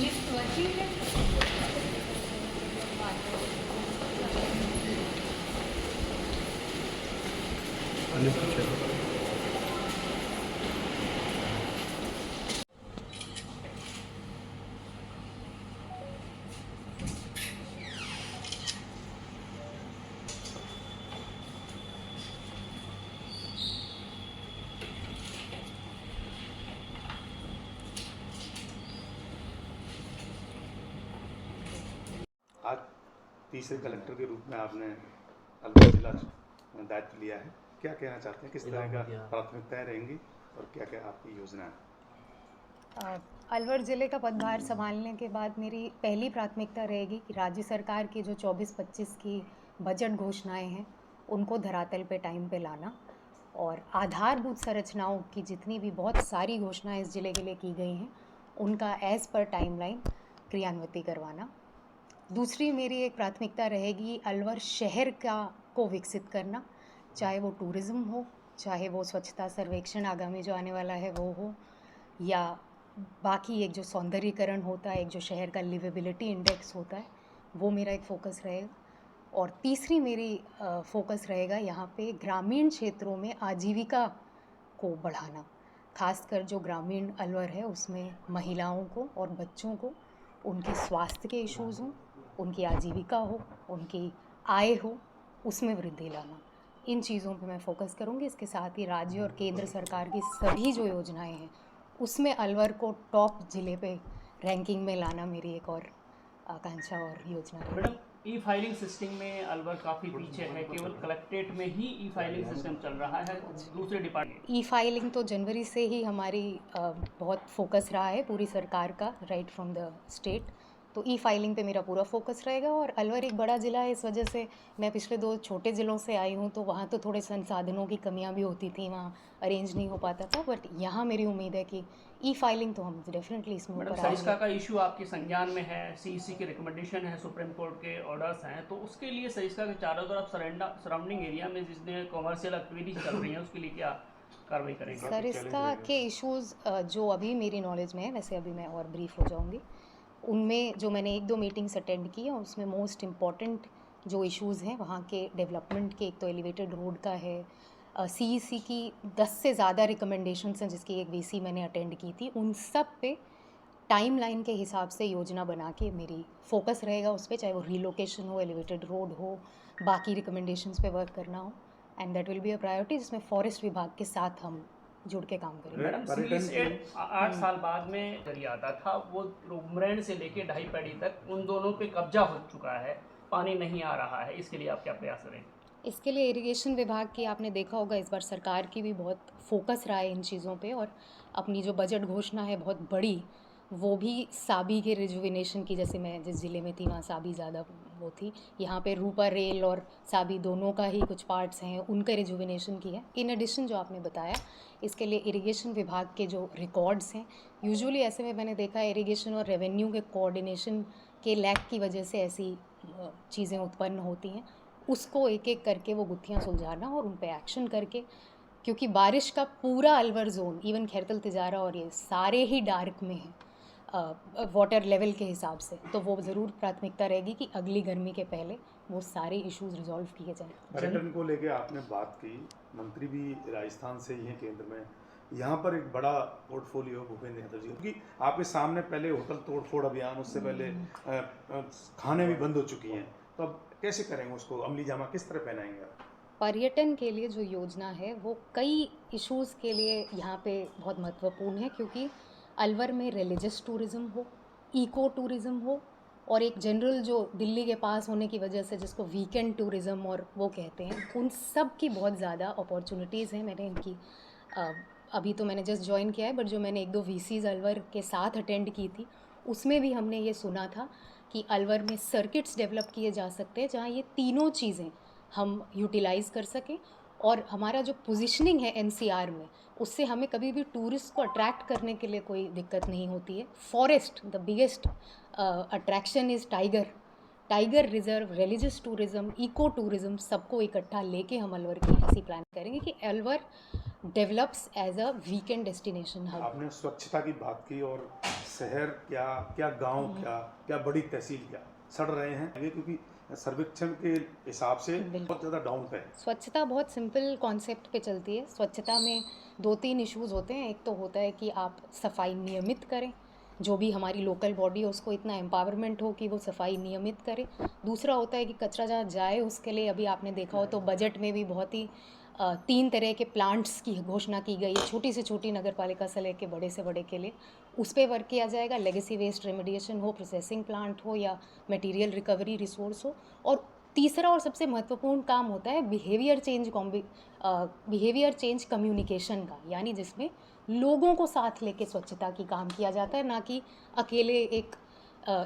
List working है। आज तीसरे कलेक्टर के रूप में आपने अलवर जिला दायित्व लिया है, क्या कहना चाहते हैं, किस तरह का प्राथमिकताएं रहेंगी और क्या क्या आपकी योजना है? अलवर ज़िले का पदभार संभालने के बाद मेरी पहली प्राथमिकता रहेगी कि राज्य सरकार की जो 24-25 की बजट घोषणाएं हैं उनको धरातल पे टाइम पे लाना और आधारभूत संरचनाओं की जितनी भी बहुत सारी घोषणाएं इस ज़िले के लिए की गई हैं उनका एज़ पर टाइमलाइन क्रियान्वित करवाना। दूसरी मेरी एक प्राथमिकता रहेगी अलवर शहर को विकसित करना, चाहे वो टूरिज़्म हो, चाहे वो स्वच्छता सर्वेक्षण आगामी जो आने वाला है वो हो, या बाकी एक जो सौंदर्यीकरण होता है, एक जो शहर का लिवेबिलिटी इंडेक्स होता है, वो मेरा एक फ़ोकस रहेगा। और तीसरी मेरी फ़ोकस रहेगा यहाँ पे ग्रामीण क्षेत्रों में आजीविका को बढ़ाना, खासकर जो ग्रामीण अलवर है उसमें महिलाओं को और बच्चों को उनके स्वास्थ्य के इश्यूज़ हों, उनकी आजीविका हो, उनकी आय हो, उसमें वृद्धि लाना। इन चीज़ों पे मैं फ़ोकस करूँगी। इसके साथ ही राज्य और केंद्र सरकार की सभी जो योजनाएं हैं उसमें अलवर को टॉप ज़िले पे रैंकिंग में लाना मेरी एक और आकांक्षा और योजना है। मैडम, ई फाइलिंग सिस्टम में अलवर काफ़ी पीछे है, केवल कलेक्ट्रेट में ही ई फाइलिंग सिस्टम चल रहा है, दूसरे डिपार्टमेंट। ई फाइलिंग तो जनवरी से ही हमारी बहुत फोकस रहा है पूरी सरकार का, राइट फ्रॉम द स्टेट। तो ई फाइलिंग पे मेरा पूरा फोकस रहेगा। और अलवर एक बड़ा ज़िला है, इस वजह से मैं पिछले 2 छोटे ज़िलों से आई हूँ, तो वहाँ तो थोड़े संसाधनों की कमियाँ भी होती थी, वहाँ अरेंज नहीं हो पाता था। बट यहाँ मेरी उम्मीद है कि ई फाइलिंग तो हम डेफिनेटली इसमें मैडम, ऊपर सरिस्का आएंगे। का इशू आपके संज्ञान में है, सीईसी की रिकमेंडेशन है, सुप्रीम कोर्ट के ऑर्डर्स हैं, तो उसके लिए सरिस्का के चारों तरफ सराउंडिंग एरिया में जिसमें कॉमर्शियल एक्टिविटीज चल रही हैं उसके लिए क्या कार्रवाई करेंगे? सर, इसका के इश्यूज़ जो अभी मेरी नॉलेज में है, वैसे अभी मैं और ब्रीफ हो जाऊंगी, उनमें जो मैंने 1-2 मीटिंग्स अटेंड की और उसमें मोस्ट इम्पॉर्टेंट जो इश्यूज़ हैं वहाँ के डेवलपमेंट के, एक तो एलिवेटेड रोड का है, सीईसी की 10 से ज़्यादा रिकमेंडेशंस हैं जिसकी एक वीसी मैंने अटेंड की थी। उन सब पे टाइमलाइन के हिसाब से योजना बना के मेरी फोकस रहेगा उस पे, चाहे वो रीलोकेशन हो, एलिवेटेड रोड हो, बाकी रिकमेंडेशंस पे वर्क करना हो, and that will be a priority जिसमें फॉरेस्ट विभाग के साथ हम जुड़ के काम करेंगे। मैडम, सीईसी 8 साल बाद में जरिया आता था, वो रुमरैन से लेके ढाई पैड़ी तक उन दोनों पे कब्जा हो चुका है, पानी नहीं आ रहा है, इसके लिए आप क्या प्रयास करेंगे? इसके लिए इरिगेशन विभाग की, आपने देखा होगा इस बार सरकार की भी बहुत फोकस रहा है इन चीज़ों पे, और अपनी जो बजट घोषणा है बहुत बड़ी, वो भी साबी के रिजुविनेशन की, जैसे मैं जिस ज़िले में थी वहाँ साबी ज़्यादा वो थी, यहाँ पे रूपा रेल और साबी दोनों का ही कुछ पार्ट्स हैं, उनका रिजुविनेशन की है। इन एडिशन जो आपने बताया, इसके लिए इरिगेशन विभाग के जो रिकॉर्ड्स हैं, यूजुअली ऐसे में मैंने देखा है इरिगेशन और रेवेन्यू के कोऑर्डिनेशन के लैक की वजह से ऐसी चीज़ें उत्पन्न होती हैं। उसको एक एक करके वो गुत्थियाँ सुलझाना और उन पे एक्शन करके, क्योंकि बारिश का पूरा अलवर जोन, इवन खैरतल तिजारा और ये सारे ही डार्क में हैं वाटर लेवल के हिसाब से, तो वो ज़रूर प्राथमिकता रहेगी कि अगली गर्मी के पहले वो सारे इश्यूज रिजॉल्व किए जाएं। पर्यटन को लेके आपने बात की, मंत्री भी राजस्थान से ही हैं केंद्र में, यहाँ पर एक बड़ा पोर्टफोलियो भूपेंद्र यादव जी, क्योंकि आपके सामने पहले होटल तोड़फोड़ अभियान, उससे पहले खाने भी बंद हो चुकी हैं, तो अब कैसे करेंगे उसको, अमली जामा किस तरह पहनाएंगे आप? पर्यटन के लिए जो योजना है वो कई इश्यूज़ के लिए यहाँ पे बहुत महत्वपूर्ण है, क्योंकि अलवर में रिलीजियस टूरिज़्म हो, इको टूरिज़्म हो, और एक जनरल जो दिल्ली के पास होने की वजह से जिसको वीकेंड टूरिज़्म और वो कहते हैं, उन सब की बहुत ज़्यादा अपॉर्चुनिटीज़ हैं। मैंने इनकी अभी तो मैंने जस्ट ज्वाइन किया है, बट जो मैंने 1-2 वीसीज़ अलवर के साथ अटेंड की थी उसमें भी हमने ये सुना था कि अलवर में सर्किट्स डेवलप किए जा सकते हैं जहाँ ये तीनों चीज़ें हम यूटिलाइज़ कर सकें, और हमारा जो पोजीशनिंग है एनसीआर में, उससे हमें कभी भी टूरिस्ट को अट्रैक्ट करने के लिए कोई दिक्कत नहीं होती है। Forest, the biggest attraction is tiger reserve, religious tourism, eco tourism, सबको इकट्ठा लेके हम अलवर की ऐसी प्लान करेंगे कि Alwar develops as a weekend destination hub. आपने स्वच्छता की बात की और शहर क्या क्या गांव क्या क्या बड़ी तहसील क्या सड़ रहे हैं, ये क्योंकि सर्वेक्षण के हिसाब से बहुत ज़्यादा डाउन पे है। स्वच्छता बहुत सिंपल कॉन्सेप्ट पे चलती है। स्वच्छता में 2-3 इश्यूज होते हैं। एक तो होता है कि आप सफाई नियमित करें, जो भी हमारी लोकल बॉडी है उसको इतना एम्पावरमेंट हो कि वो सफाई नियमित करे। दूसरा होता है कि कचरा जहाँ जाए उसके लिए अभी आपने देखा हो तो बजट में भी बहुत ही 3 तरह के प्लांट्स की घोषणा की गई है, छोटी से छोटी नगर पालिका से लेके बड़े से बड़े के लिए। उस पर वर्क किया जाएगा। लेगेसी वेस्ट रेमेडिएशन हो, प्रोसेसिंग प्लांट हो या मटेरियल रिकवरी रिसोर्स हो। और तीसरा और सबसे महत्वपूर्ण काम होता है बिहेवियर चेंज कम्युनिकेशन का, यानी जिसमें लोगों को साथ लेके स्वच्छता की काम किया जाता है, ना कि अकेले एक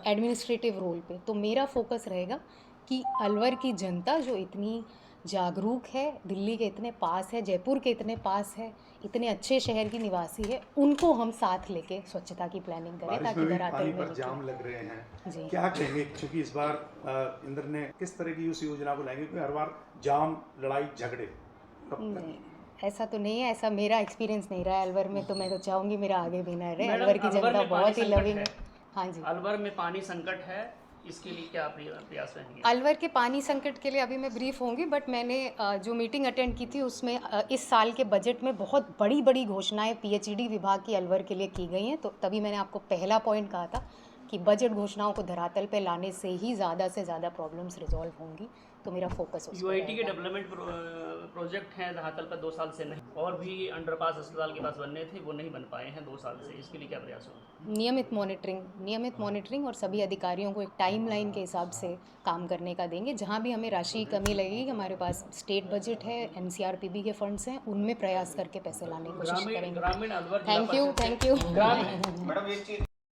एडमिनिस्ट्रेटिव रोल पे। तो मेरा फोकस रहेगा कि अलवर की जनता जो इतनी जागरूक है, दिल्ली के इतने पास है, जयपुर के इतने पास है, इतने अच्छे शहर की निवासी है, उनको हम साथ लेके स्वच्छता की प्लानिंग करें बारिश ताकि में भी धरातल पानी में पर रुके। जाम लग रहे हैं, जी। क्या कहेंगे? क्योंकि इस बार इंद्र ने किस तरह की उस योजना को लाएंगे? क्योंकि हर बार जाम, लड़ाई झगड़े कब तक? नहीं, ऐसा तो नहीं है। ऐसा मेरा एक्सपीरियंस नहीं रहा है अलवर में, तो मैं तो चाहूँगी मेरा आगे भी ना रहे। मैडम, अलवर की अलवर जनता में पानी बहुत ही संकट लविंग है। है। हाँ जी। अलवर में पानी संकट है, इसके लिए क्या प्रयास रहेंगे? अलवर के पानी संकट के लिए अभी मैं ब्रीफ होंगी, बट मैंने जो मीटिंग अटेंड की थी उसमें इस साल के बजट में बहुत बड़ी बड़ी घोषणाएं पीएचईडी विभाग की अलवर के लिए की गई हैं। तो तभी मैंने आपको पहला पॉइंट कहा था कि बजट घोषणाओं को धरातल पे लाने से ही ज़्यादा से ज़्यादा प्रॉब्लम्स रिजॉल्व होंगी। तो मेरा फोकस उस पर यूआईटी के रहेगा। डेवलपमेंट प्रोजेक्ट हैं धरातल पर 2 साल से नहीं, और भी अंडरपास अस्पताल के पास बनने थे, वो नहीं बन पाए हैं 2 साल से। इसके लिए क्या प्रयास होगा? नियमित मॉनिटरिंग और सभी अधिकारियों को एक टाइमलाइन के हिसाब से काम करने का देंगे। जहाँ भी हमें राशि की कमी लगेगी, हमारे पास स्टेट बजट है, एनसीआरपीबी के फंड्स हैं, उनमें प्रयास करके पैसे लाने की कोशिश करेंगे। ग्रामीण अलवर जिला थैंक यू। परिषद से- थैंक यू। ग्रामीण मैडम एक चीज